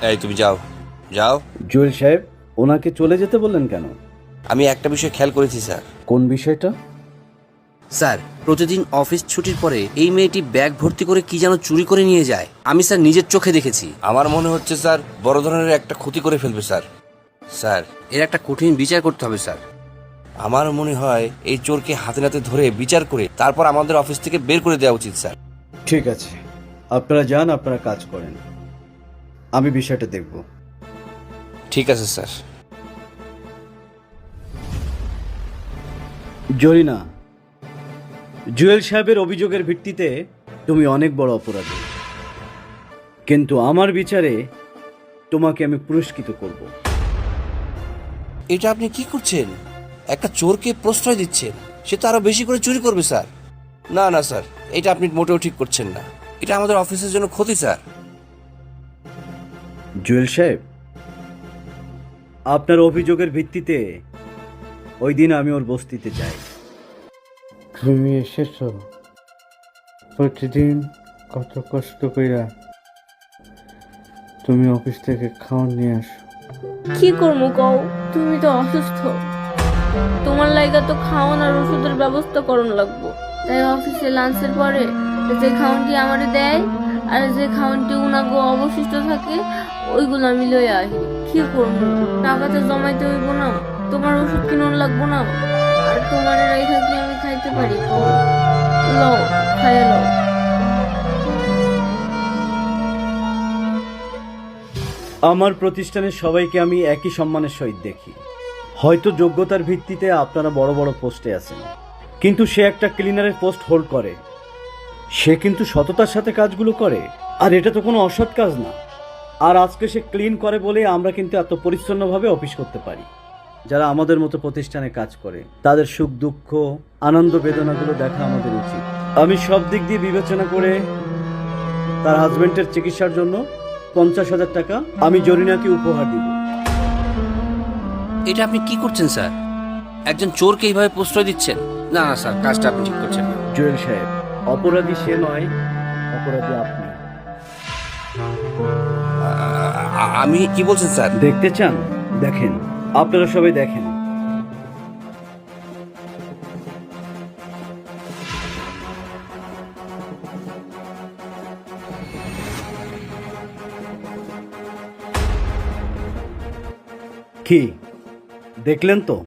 এই তুমি যাও যাও। জুয়েল সাহেব, ওনাকে চলে যেতে বললেন কেন? আমি একটা বিষয় খেয়াল করেছি স্যার। কোন বিষয়টা? স্যার, প্রতিদিন অফিস ছুটির পরে এই মেয়েটি ব্যাগ ভর্তি করে কি যেন চুরি করে নিয়ে যায়। আমি স্যার নিজের চোখে দেখেছি। আমার মনে হচ্ছে স্যার বড় ধরনের একটা ক্ষতি করে ফেলবে স্যার। স্যার, এর একটা কঠিন বিচার করতে হবে স্যার। আমার মনে হয় এই চোরকে হাতে নাতে ধরে বিচার করে তারপর আমাদের অফিস থেকে বের করে দেওয়া উচিত স্যার। ঠিক আছে, আপনারা যান, আপনারা কাজ করেন, আমি বিষয়টা দেখব। ঠিক আছে স্যার। জরিনা, জুয়েল সাহেবের অভিযোগের ভিত্তিতে তুমি অনেক বড় অপরাধী, কিন্তু আমার বিচারে তোমাকে আমি পুরস্কৃত করব। এটা আপনি কি করছেন? একটা চোরকে প্রশ্রয় দিচ্ছেন, সে তো আরো বেশি করে চুরি করবে স্যার। না না স্যার, এটা আপনি মোটেও ঠিক করছেন না। এটা আমাদের অফিসের জন্য ক্ষতি স্যার। জুয়েল সাহেব, আপনার অভিযোগের ভিত্তিতে ওই দিন আমি ওর বস্তিতে যাই। তুমি এসেছো প্রতিদিন কত কষ্ট কইরা তুমি অফিস থেকে খাওয়ার নিয়ে আসো। কি করবো কও, তুমি তো অসুস্থ, তোমার লাইগা তো খাওয়ান আর ওষুধের ব্যবস্থা করণ লাগবো। তাই অফিসে লাঞ্চের পরে যে খাওয়ানটি আমারে দেয় আর যে খাওয়ানটি উনাগো অবশিষ্ট থাকে ওইগুলো আমি লই আসি। কি করবো, টাকা তো জমাইতে হইব না, তোমার ওষুধ কিনুন লাগবো না, আর তোমার রেখা কি আমি খাইতে পারি? কও, লও, খাইয়ে লও। আমার প্রতিষ্ঠানের সবাইকে আমি একই সম্মানের সহিত দেখি। হয়তো যোগ্যতার ভিত্তিতে আপনারা বড় বড় পোস্টে আছেন, কিন্তু সে একটা ক্লিনারের পোস্ট হোল্ড করে। সে কিন্তু সততার সাথে কাজগুলো করে, আর এটা তো কোনো অসৎ কাজ না। আর আজকে সে ক্লিন করে বলে আমরা কিন্তু এত পরিচ্ছন্নভাবে অফিস করতে পারি। যারা আমাদের মতো প্রতিষ্ঠানে কাজ করে তাদের সুখ দুঃখ আনন্দ বেদনাগুলো দেখা আমাদের উচিত। আমি সব দিক দিয়ে বিবেচনা করে তার হাজবেন্ডের চিকিৎসার জন্য 50,000 টাকা আমি জরিনাকে উপহার দিব। এটা আপনি কি করছেন স্যার? একজন চোরকে এইভাবে প্রশ্রয় দিচ্ছেন? না না স্যার, কাজটা আপনি ঠিক করছেন না। জুয়েল সাহেব, অপরাধী সে নয়, অপরাধী আপনি। আমি কি বলছেন স্যার? দেখতে চান? দেখেন, আপনারা সবাই দেখেন। কি দেখলেন তো?